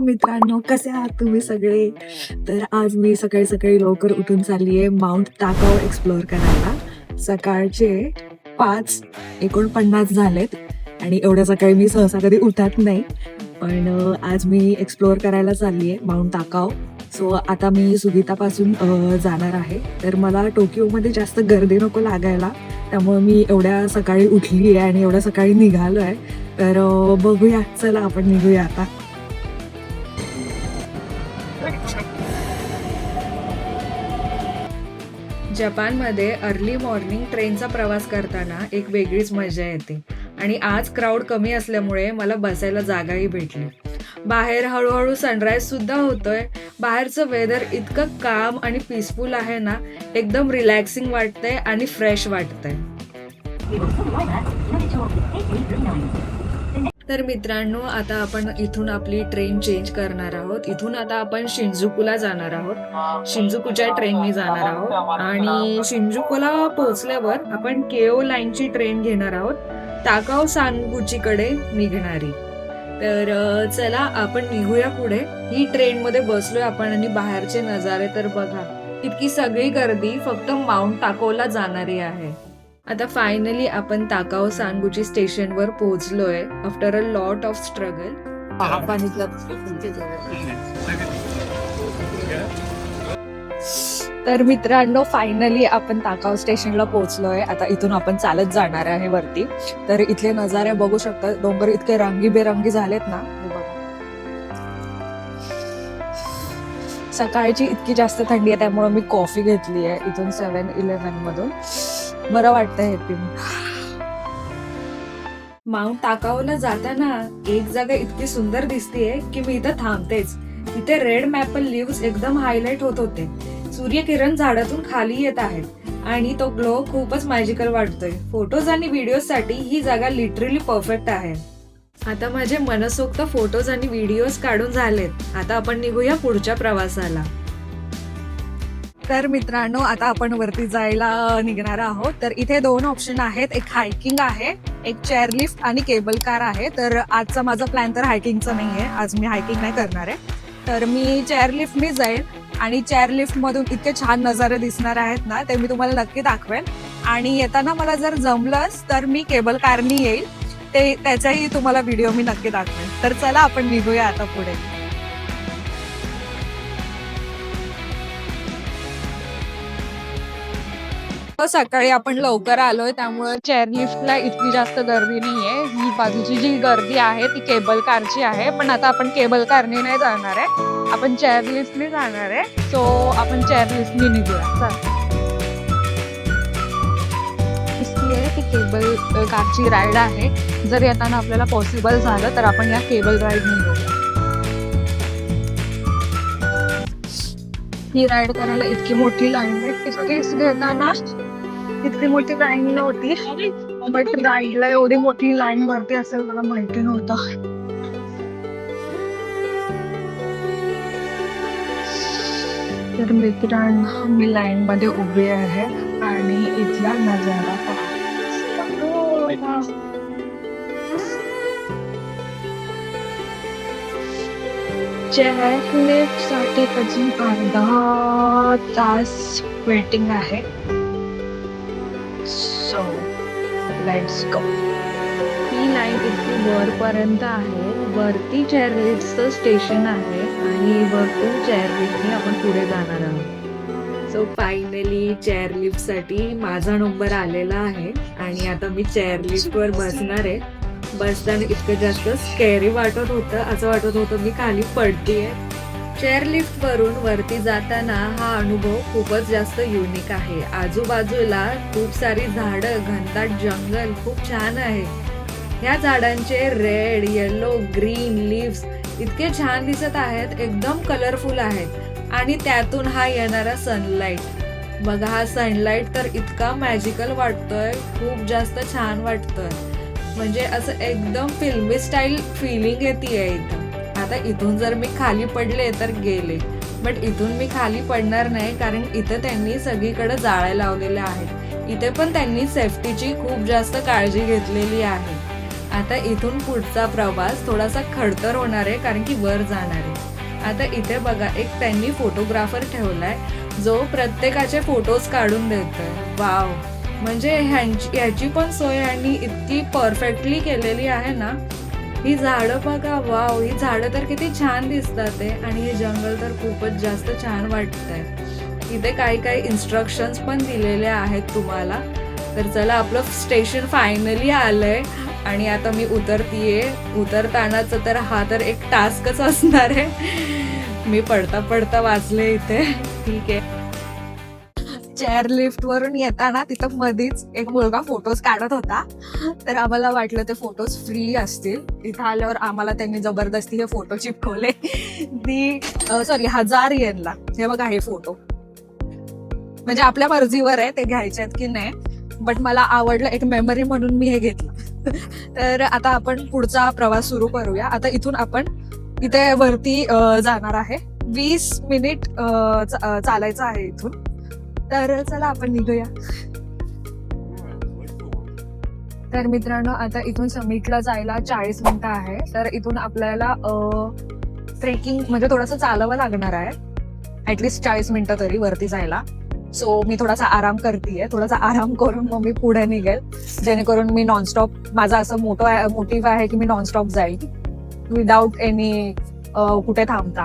मित्रांनो, कसे आहात तुम्ही सगळे? तर आज मी सकाळी सकाळी लवकर उठून चालली आहे माउंट ताकाओ एक्सप्लोअर करायला. सकाळचे 5:49 झालेत आणि एवढ्या सकाळी मी सहसा कधी उठत नाही. पण आज मी एक्सप्लोअर करायला चालली आहे माउंट ताकाओ. सो आता मी सुगीतापासून जाणार आहे. तर मला टोकियोमध्ये जास्त गर्दी नको लागायला, त्यामुळे मी एवढ्या सकाळी उठली आहे आणि एवढ्या सकाळी निघालो आहे. तर बघूया, चला आपण निघूया आता. जपानमध्ये अर्ली मॉर्निंग ट्रेनचा प्रवास करताना एक वेगळीच मजा येते आणि आज क्राऊड कमी असल्यामुळे मला बसायला जागाही भेटली. बाहेर हळूहळू सनराईज सुद्धा होतोय. बाहेरचं वेदर इतकं काम आणि पीसफुल आहे ना, एकदम रिलॅक्सिंग वाटतंय आणि फ्रेश वाटतंय. तर मित्रांनो, आता आपण इथून आपली ट्रेन चेंज करणार आहोत. इथून आता आपण शिंजुकूला जाणार आहोत. शिंजुकूच्या ट्रेनने जाणार आहोत आणि शिंजुकूला पोहोचल्यावर आपण केओ लाईनची ट्रेन घेणार आहोत, ताकाओ सांगुचीकडे निघणारी. तर चला आपण निघूया पुढे. ही ट्रेनमध्ये बसलोय आपण आणि बाहेरचे नजारे तर बघा, इतकी सगळी गर्दी फक्त माउंट ताकाओला जाणारी आहे. आता फायनली आपण ताकाओ सांगुची स्टेशनवर पोहोचलोय after a lot of struggle. तर मित्रांनो, फायनली आपण ताकाओ स्टेशनला पोहोचलोय. आता इथून आपण चालत जाणार आहे वरती. तर इथले नजारे बघू शकता. डोंगर इतके रंगीबेरंगी झालेत ना, हे बघा. सकाळची इतकी जास्त थंडी आहे, त्यामुळे मी कॉफी घेतली आहे इथून 7-Eleven मधून. बरं वाटतंय हे पिऊन. माउंट ताकाओला जाताना एक जागा इतकी सुंदर दिसतेय की मी इथं थांबतेच. इथे रेड मॅपल लीव्स एकदम हायलाइट होत होते. सूर्यकिरण झाडातून खाली येत आहेत आणि तो ग्लो खूपच मॅजिकल वाटतोय. फोटोज आणि व्हिडिओज साठी ही जागा लिटरली परफेक्ट आहे. आता माझे मनसोक्त फोटोज आणि व्हिडिओज काढून झालेत. आता आपण निघूया पुढच्या प्रवासाला. तर मित्रांनो, आता आपण वरती जायला निघणार आहोत. तर इथे 2 ऑप्शन आहेत. एक हायकिंग आहे, एक चेअरलिफ्ट आणि केबल कार आहे. तर आजचा माझा प्लॅन तर हायकिंगचा नाही आहे. आज मी हायकिंग नाही करणार आहे. तर मी चेअरलिफ्टने जाईल आणि चेअरलिफ्ट मधून इतके छान नजारे दिसणार आहेत ना, ते मी तुम्हाला नक्की दाखवेन. आणि येताना मला जर जमलंच तर मी केबल कारनी येईल. त्याचाही तुम्हाला व्हिडिओ मी नक्की दाखवेन. तर चला आपण निघूया आता पुढे. सकाळी आपण लवकर आलोय, त्यामुळे चेअरलिफ्टला इतकी जास्त गर्दी नाहीये. ही बाजूची जी गर्दी आहे ती केबल कारची आहे. पण आता आपण केबल कारने नाही जाणार आहे, आपण चेअरलिफ्टने जाणार आहे. सो आपण चेअरलिफ्टने निघूया. ती केबल कारची राईड आहे. जर येताना आपल्याला पॉसिबल झालं तर आपण या केबल राईडने जाऊया. ही राईड करायला इतकी मोठी लाईन आहे. तिकीट्स घेताना इतकी मोठी लाईन नव्हती, बट राईडला एवढी मोठी लाईन भरती असेल मला माहिती नव्हतं. तर मित्रांनो, मी लाईन मध्ये उभी आहे आणि इथला नजारा पहा. चेअरलिफ्ट साठी अजून अर्धा तास वेटिंग आहे. So let's go. He line इतकी वरपर्यंत आहे. वरती चेअरलिफ्टचं स्टेशन आहे आणि वरतून चेअरलिफ्टने आपण पुढे जाणार आहोत. सो फायनली चेअरलिफ्टसाठी माझा नंबर आलेला आहे आणि आता मी चेअरलिफ्टवर बसणार आहे. बसताना इतकं जास्त स्कॅरी वाटत होतं, असं वाटत होतं मी खाली पडतेय. चेअरलिफ्ट वरून वरती जाताना हा अनुभव खूपच जास्त युनिक आहे. आजूबाजूला खूप सारी झाडं, घनदाट जंगल खूप छान आहे. ह्या झाडांचे रेड, येलो, ग्रीन लीव्स इतके छान दिसत आहेत, एकदम कलरफुल आहेत. आणि त्यातून हा येणारा सनलाईट बघा. हा सनलाईट तर इतका मॅजिकल वाटतोय, खूप जास्त छान वाटतोय. म्हणजे असं एकदम फिल्मी स्टाईल फिलिंग येते इथं. आता इथून जर मी खाली पडले तर गेले, बट इथून मी खाली पडणार नाही, कारण इथं त्यांनी सगळीकडे जाळ्या लावलेल्या आहेत. इथे पण त्यांनी सेफ्टीची खूप जास्त काळजी घेतलेली आहे. आता इथून पुढचा प्रवास थोडासा खडतर होणार आहे कारण की वर जाणार आहे. आता इथे बघा एक त्यांनी फोटोग्राफर ठेवलाय जो प्रत्येकाचे फोटोज काढून देतोय. वाव, म्हणजे ह्याची पण सोय आणि इतकी परफेक्टली केलेली आहे ना. ही झाडं बघा, वाव, ही झाडं तर किती छान दिसतात आहे आणि हे जंगल तर खूपच जास्त छान वाटतंय. इथे काही काही इन्स्ट्रक्शन्स पण दिलेले आहेत तुम्हाला. तर चला, आपलं स्टेशन फायनली आलंय आणि आता मी उतरतीये. उतरतानाच तर हा तर एक टास्कच असणार आहे. मी पडता पडता वाचले इथे. ठीक आहे. चेअर लिफ्ट वरून येताना तिथं मधीच एक मुलगा फोटोज काढत होता. तर आम्हाला वाटलं ते फोटोज फ्री असतील. इथं आल्यावर आम्हाला त्यांनी जबरदस्ती हे फोटो चिपकवले. सॉरी, 1000 येनला. हे बघा, हे फोटो म्हणजे आपल्या मर्जीवर आहे ते घ्यायचे आहेत की नाही, बट मला आवडलं, एक मेमरी म्हणून मी हे घेतलं. तर आता आपण पुढचा प्रवास सुरू करूया. आता इथून आपण इथे वरती जाणार आहे. 20 मिनिट चालायचं आहे इथून. तर चला आपण निघूया. तर मित्रांनो, आता इथून समिटला जायला 40 मिनिटं आहे. तर इथून आपल्याला ट्रेकिंग म्हणजे थोडंसं चालावं लागणार आहे, ऍटलिस्ट 40 मिनिटं तरी वरती जायला. सो मी थोडासा आराम करतेय. थोडासा आराम करून मग मी पुढे निघेल, जेणेकरून मी नॉनस्टॉप, माझा असं मोटिव्ह आहे की मी नॉनस्टॉप जाईल विदाउट एनी कुठे थांबता.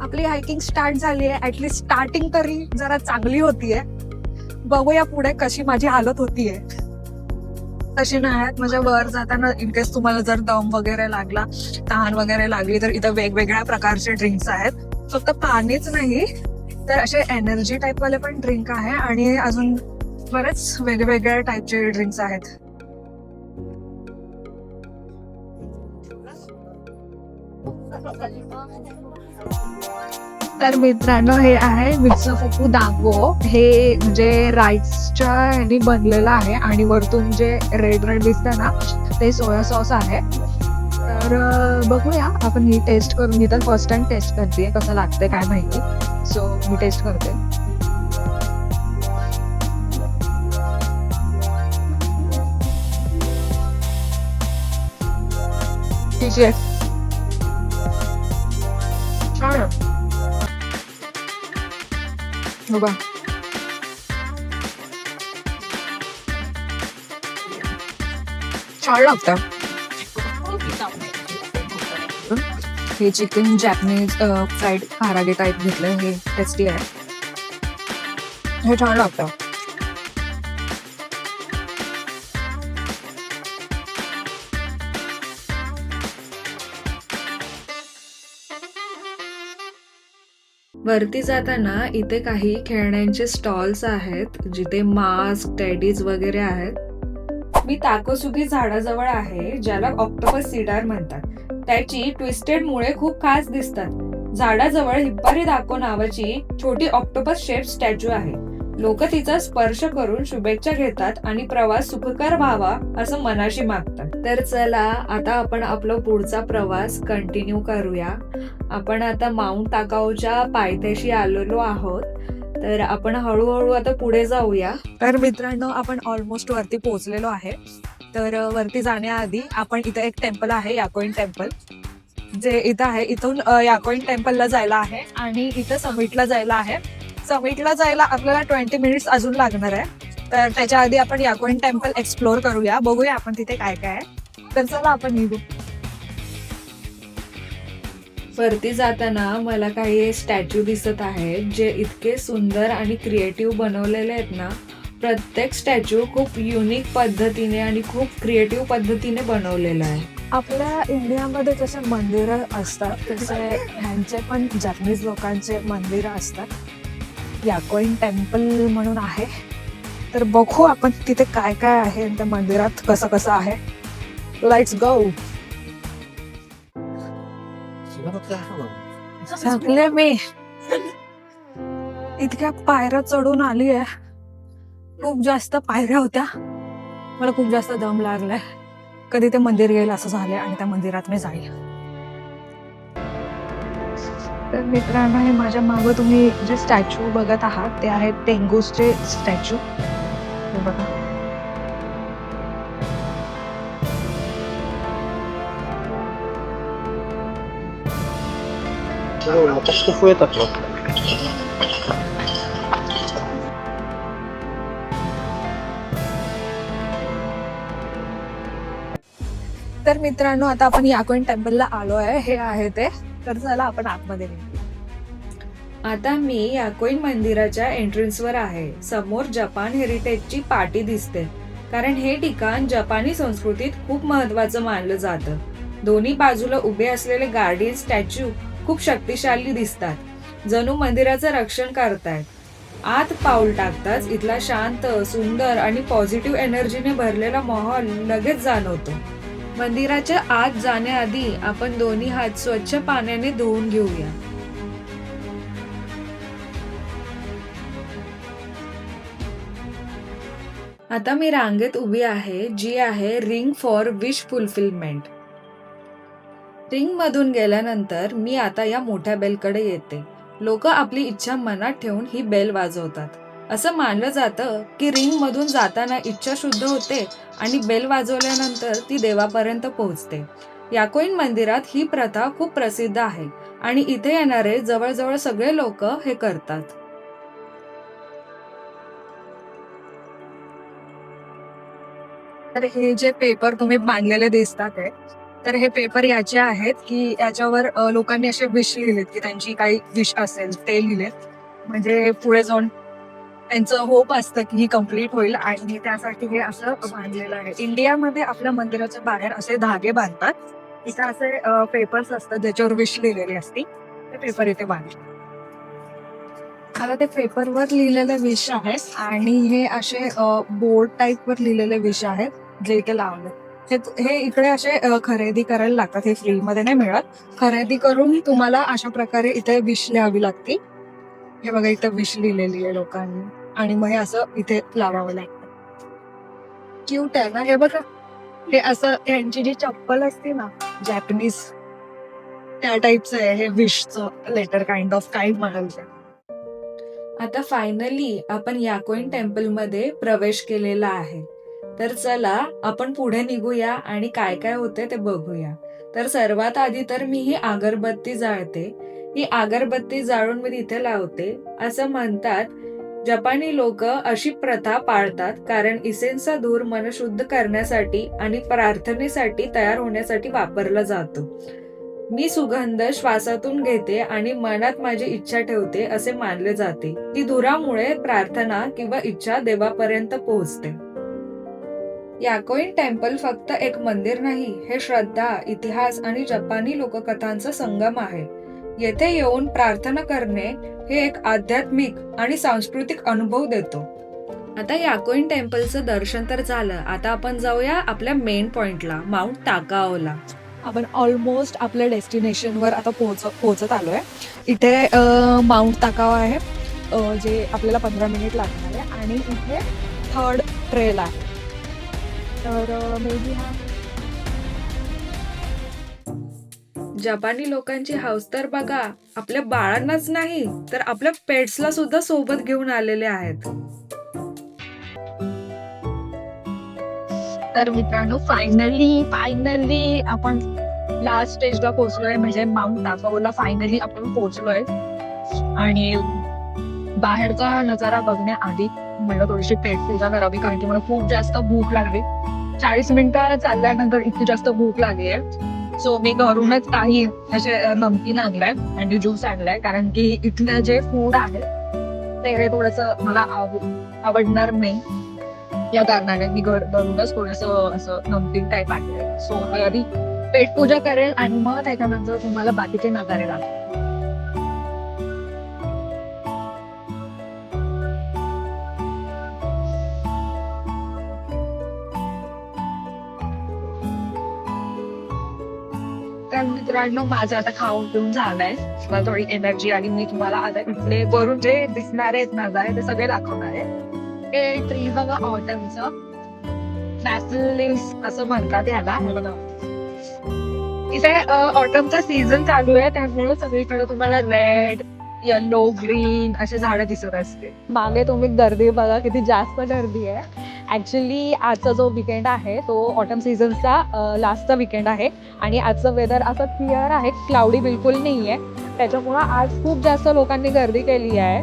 आपली हायकिंग स्टार्ट झाली आहे. ऍटलीस्ट स्टार्टिंग तरी जरा चांगली होतीये. बघूया पुढे कशी माझी हालत होतीये. तशी नाही आहेत. म्हणजे वर जाताना इनकेस तुम्हाला जर दम वगैरे लागला, तहान वगैरे लागली, तर इथं वेगवेगळ्या प्रकारचे ड्रिंक्स आहेत. फक्त पाणीच नाही तर असे एनर्जी टाईप वाले पण ड्रिंक आहे आणि अजून बरेच वेगवेगळ्या टाईपचे ड्रिंक्स आहेत. तर मित्रांनो, हे आहे मित्सुफुकू दांगो. हे म्हणजे राईसच्या ह्यानी बनलेलं आहे आणि वरतून जे रेड रेड दिसतं ना, ते सोया सॉस आहे. तर बघूया आपण ही टेस्ट करून. मी तर फर्स्ट टाइम टेस्ट करते, कसं लागते काय माहिती. सो मी टेस्ट करते. ठीक आहे, छान आहे. बघा, छान लागतं. हे चिकन जॅपनीज फ्राईड कारागे टाईप घेतलंय. हे टेस्टी आहे. हे छान लागतं. वरती जाताना इथे काही खेळण्यांचे स्टॉल्स आहेत, जिथे मास्क, टेडीज वगैरे आहेत. मी ताकोसुगी झाडाजवळ आहे, ज्याला ऑक्टोपस सीडार म्हणतात. त्याची ट्विस्टेड मुळे खूप खास दिसतात. झाडाजवळ हिप्पारी दाको नावाची छोटी ऑक्टोपस शेप स्टॅच्यू आहे. लोक तिचा स्पर्श करून शुभेच्छा घेतात आणि प्रवास सुखकर व्हावा असं मनाशी मागतात. तर चला, आता आपण आपला पुढचा प्रवास कंटिन्यू करूया. आपण आता माउंट ताकाओच्या पायथ्याशी आलेलो आहोत. तर आपण हळूहळू आता पुढे जाऊया. तर मित्रांनो, आपण ऑलमोस्ट वरती पोहोचलेलो आहे. तर वरती जाण्याआधी आपण इथं एक टेम्पल आहे, याकोइन टेम्पल, जे इथं आहे. इथून याकोइन टेम्पलला जायला आहे आणि इथं समिटला जायला आहे. समिटला जायला आपल्याला 20 मिनिट्स अजून लागणार आहे. तर त्याच्या आधी आपण याकोइन टेम्पल एक्सप्लोर करूया, बघूया आपण तिथे काय काय आहे. तर चला आपण निघू. वरती जाताना मला काही स्टॅच्यू दिसत आहेत, जे इतके सुंदर आणि क्रिएटिव्ह बनवलेले आहेत ना. प्रत्येक स्टॅच्यू खूप युनिक पद्धतीने आणि खूप क्रिएटिव्ह पद्धतीने बनवलेला आहे. आपल्या इंडियामध्ये जसे मंदिरं असतात तसे ह्यांचे पण जॅपनीज लोकांचे मंदिरं असतात. याकोइन टेम्पल म्हणून आहे. तर बघू आपण तिथे काय काय आहे आणि त्या मंदिरात कसं कसं आहे. Let's go. थकले मी. इतक्या पायऱ्या चढून आली आहे. खूप जास्त पायऱ्या होत्या. मला खूप जास्त दम लागलाय. कधी ते मंदिर येईल असं झालंय आणि त्या मंदिरात मी जाईल. तर मित्रांनो, हे माझ्या मागं तुम्ही जे स्टॅच्यू बघत आहात ते आहेत टेंगूसचे स्टॅच्यू. हे बघा, Kufu येतात ना. तर मित्रांनो, आता आपण याकोइन टेम्पलला आलो आहे. हे आहे ते. तर चला आपण आतमध्ये निघू. आता मी याकोइन मंदिराच्या एंट्रन्सवर आहे. समोर जपान हेरिटेजची पाटी दिसते, कारण हे ठिकाण जपानी संस्कृतीत खूप महत्वाचं मानलं जातं. दोन्ही बाजूला उभे असलेले गार्डियन स्टॅच्यू खूप शक्तिशाली दिसतात, जणू मंदिराचं रक्षण करतायत. आत पाऊल टाकताच इथला शांत, सुंदर आणि पॉझिटिव्ह एनर्जीने भरलेला माहोल लगेच जाणवतो. मंदिराच्या आत जाण्याआधी आपण दोन्ही हात स्वच्छ पाण्याने धुवून घेऊया. आता मी रांगेत उभी आहे, जी आहे ring for wish fulfilment. Ring मधून गेल्यानंतर मी आता या मोठ्या बेलकडे येते. लोक आपली इच्छा मनात ठेवून ही बेल वाजवतात. असं मानलं जातं की रिंग मधून जाताना इच्छा शुद्ध होते आणि बेल वाजवल्यानंतर ती देवापर्यंत पोहोचते. याकोइन मंदिरात ही प्रथा खूप प्रसिद्ध आहे आणि इथे येणारे जवळजवळ सगळे लोक हे करतात. तर हे जे पेपर तुम्ही बांधलेले दिसतात आहे, तर हे पेपर याचे आहेत की याच्यावर लोकांनी असे विश लिहिलेत की त्यांची काही विश असेल ते लिहिलेत. म्हणजे पुढे जाऊन त्यांचं होप असतं की ही कम्प्लीट होईल आणि त्यासाठी हे असं बांधलेलं आहे. इंडियामध्ये आपल्या मंदिराच्या बाहेर असे धागे बांधतात. इथे असे पेपर्स असतात ज्याच्यावर विश लिहिलेली असते. ते पेपर इथे बांधले. आता ते पेपरवर लिहिलेले विश आहेत आणि हे असे बोर्ड टाईप वर लिहिलेले विश आहेत जे इथे लावले. हे इकडे असे खरेदी करायला लागतात. हे फ्रीमध्ये नाही मिळत. खरेदी करून तुम्हाला अशा प्रकारे इथे विश लिहावी लागते. हे बघा, इथे विश लिहिलेली आहे लोकांनी आणि मग हे असं इथे लावावं लागतं. क्यूट आहे ना हे बघा. हे असं यांची जी चप्पल असते ना जॅपनीज, त्या टाईपचं आहे हे विशचं लेटर, काइंड ऑफ काय म्हणाल ते. आता फायनली आपण याकोइन टेम्पल मध्ये प्रवेश केलेला आहे. तर चला आपण पुढे निघूया आणि काय काय होते ते बघूया. तर सर्वात आधी तर मी ही अगरबत्ती जाळते. ही अगरबत्ती जाळून मी तिथे लावते. असं म्हणतात जपानी लोक अशी प्रथा पाळतात कारण इसेन्सचा धूर मन शुद्ध करण्यासाठी आणि प्रार्थनेसाठी तयार होण्यासाठी वापरला जातो. मी सुगंध श्वासातून घेते आणि मनात माझी इच्छा ठेवते असे मानले जाते की धुरामुळे प्रार्थना किंवा इच्छा देवापर्यंत पोहोचते. याकोइन टेम्पल फक्त एक मंदिर नाही, हे श्रद्धा, इतिहास आणि जपानी लोककथांचा संगम आहे. येथे येऊन प्रार्थना करणे हे एक आध्यात्मिक आणि सांस्कृतिक अनुभव देतो. आता याकोइन टेम्पलचं दर्शन तर झालं. आता आपण जाऊया आपल्या मेन पॉइंटला, माउंट ताकाओला. आपण ऑलमोस्ट आपल्या डेस्टिनेशनवर आता पोहोचत आलोय. इथे माउंट ताकाओ आहे, जे आपल्याला 15 मिनिट लागणार आहे आणि इथे 3rd ट्रेल आहे. तर मे बी हा जपानी लोकांची हौस तर बघा, आपल्या बाळांनाच नाही तर आपल्या पेट्सला सुद्धा सोबत घेऊन आलेले आहेत. तर मित्रांनो, फायनली आपण लास्ट स्टेजला पोहोचलोय, म्हणजे माउंट ताकाओला फायनली आपण पोहोचलोय. आणि बाहेरचा नजारा बघण्याआधी मला थोडीशी पेट पूजा करावी, कारण की मला खूप जास्त भूक लागली. 40 मिनिटं चालल्यानंतर इतकी जास्त भूक लागली आहे. सो मी घरूनच काही असे नमकीन आणलाय आणि ज्यूस आणलाय, कारण की इथलं जे फूड आहे ते थोडंसं मला आवडणार नाही. या कारणाने मी घरूनच थोडंसं असं नमकीन टाईप आणलंय. सो आधी पेट पूजा करेल आणि मग त्याच्यानंतर तुम्हाला बाकीचे नजारे दाखवेल. तर मित्रांनो, माझं आता खाऊन पिऊन झालंय. मला थोडी एनर्जी आली. मी तुम्हाला आता इथले वरून जे दिसणारे आहेत नजारे ते सगळे दाखवणार आहे. हे ट्री बघा, ऑटमचं डॅफोडिल्स असं म्हणतात याला. इथे ऑटमचा सीझन चालू आहे, त्यामुळे सगळीकडे तुम्हाला रेड, येलो, ग्रीन असे झाडं दिसत असते. मागे तुम्ही गर्दी बघा, किती जास्त गर्दी आहे. ॲक्च्युली आजचा जो विकेंड आहे तो ऑटम सीझनचा लास्टचा विकेंड आहे आणि आजचं वेदर असं क्लिअर आहे, क्लाउडी बिलकुल नाही आहे. त्याच्यामुळं आज खूप जास्त लोकांनी गर्दी केली आहे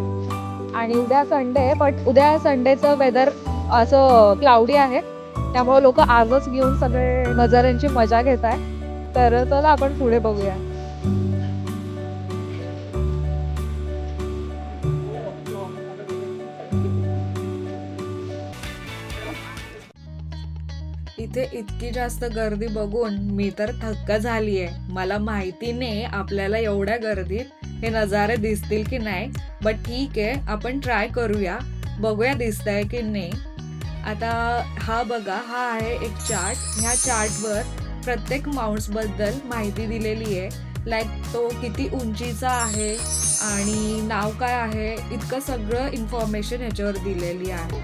आणि उद्या संडे, बट उद्या संडेचं वेदर असं क्लाउडी आहे, त्यामुळे लोक आजच घेऊन सगळे नजाऱ्यांची मजा घेत आहे. तर चला आपण पुढे बघूया. इथे इतकी जास्त गर्दी बघून मी तर थक्क झालीये. मला माहिती नाही आपल्याला एवढ्या गर्दीत हे नजारे दिसतील की नाही, बट ठीक आहे, आपण ट्राय करूया, बघूया दिसतंय की नाही. आता हा बघा, हा आहे एक चार्ट. ह्या चार्टवर प्रत्येक माउंट्स बद्दल माहिती दिलेली आहे. लाईक तो किती उंचीचा आहे आणि नाव काय आहे, इतकं सगळं इन्फॉर्मेशन ह्याच्यावर दिलेली आहे.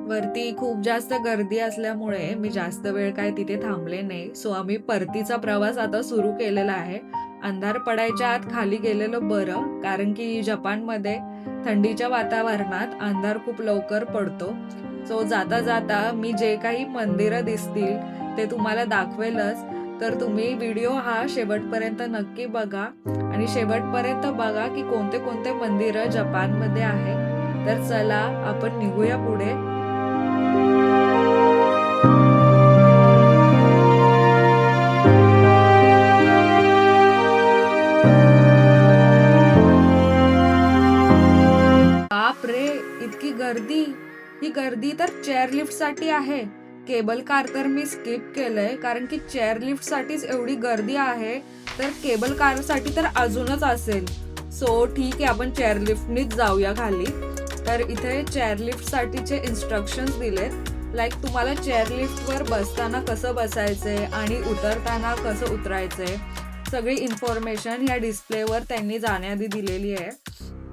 वरती खूप जास्त गर्दी असल्यामुळे मी जास्त वेळ काय तिथे थांबले नाही. सो आम्ही परतीचा प्रवास आता सुरू केलेला आहे. अंधार पडायच्या आत खाली गेलेलं बरं, कारण की जपानमध्ये थंडीच्या वातावरणात अंधार खूप लवकर पडतो. सो जाता जाता मी जे काही मंदिरं दिसतील ते तुम्हाला दाखवेलच. तर तुम्ही व्हिडिओ हा शेवटपर्यंत नक्की बघा आणि शेवटपर्यंत बघा की कोणते कोणते मंदिरं जपानमध्ये आहे. तर चला आपण निघूया पुढे. बाप रे, इतकी गर्दी! ही गर्दी तर चेअरलिफ्ट साठी आहे. केबल कार तर मी स्किप केलंय, कारण की चेअरलिफ्ट साठीच एवढी गर्दी आहे, तर केबल कार साठी तर अजूनच असेल. सो ठीक आहे, आपण चेअरलिफ्टनीच जाऊया खाली. तर इथे चेअरलिफ्ट साठीचे इन्स्ट्रक्शन्स दिलेत. लाईक तुम्हाला चेअरलिफ्टवर बसताना कसं बसायचंय आणि उतरताना कसं उतरायचंय, सगळी इन्फॉर्मेशन ह्या डिस्प्लेवर त्यांनी जाण्याआधी दिलेली आहे.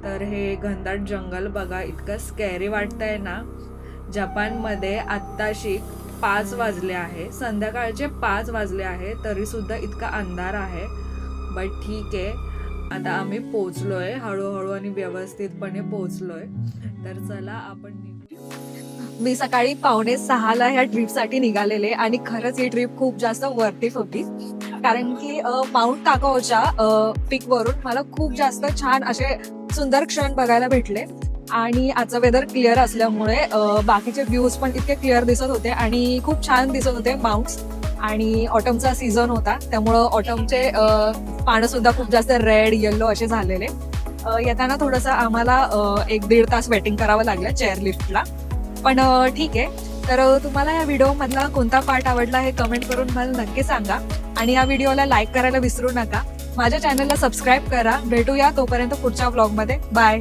तर हे घनदाट जंगल बघा, इतकं स्कॅरी वाटतंय ना. जपानमध्ये आत्ताशी 5 वाजले आहे, संध्याकाळचे 5 वाजले आहे, तरी सुद्धा इतका अंधार आहे. बट ठीक आहे, आता आम्ही पोचलोय, हळूहळू आणि व्यवस्थितपणे पोचलोय. तर चला आपण निघूया. मी सकाळी 5:45 ह्या ट्रिपसाठी निघालेले आणि खरंच ही ट्रिप खूप जास्त वर्थित होती, कारण की माउंट टाकाओच्या पीकवरून मला खूप जास्त छान असे सुंदर क्षण बघायला भेटले आणि आजचं वेदर क्लिअर असल्यामुळे बाकीचे व्ह्यूज पण इतके क्लिअर दिसत होते आणि खूप छान दिसत होते माउंट्स. आणि ऑटमचा सीझन होता, त्यामुळं ऑटमचे पानं सुद्धा खूप जास्त रेड येल्लो असे झालेले. येताना थोडंसं आम्हाला 1-1.5 तास वेटिंग करावं लागलं चेअरलिफ्टला, पण ठीक आहे. तर तुम्हाला या व्हिडिओ मधला कोणता पार्ट आवडला हे कमेंट करून मला नक्की सांगा आणि या व्हिडिओला लाईक करायला विसरू नका. माझ्या चॅनलला सबस्क्राईब करा. भेटूया तोपर्यंत पुढच्या व्लॉगमध्ये. बाय.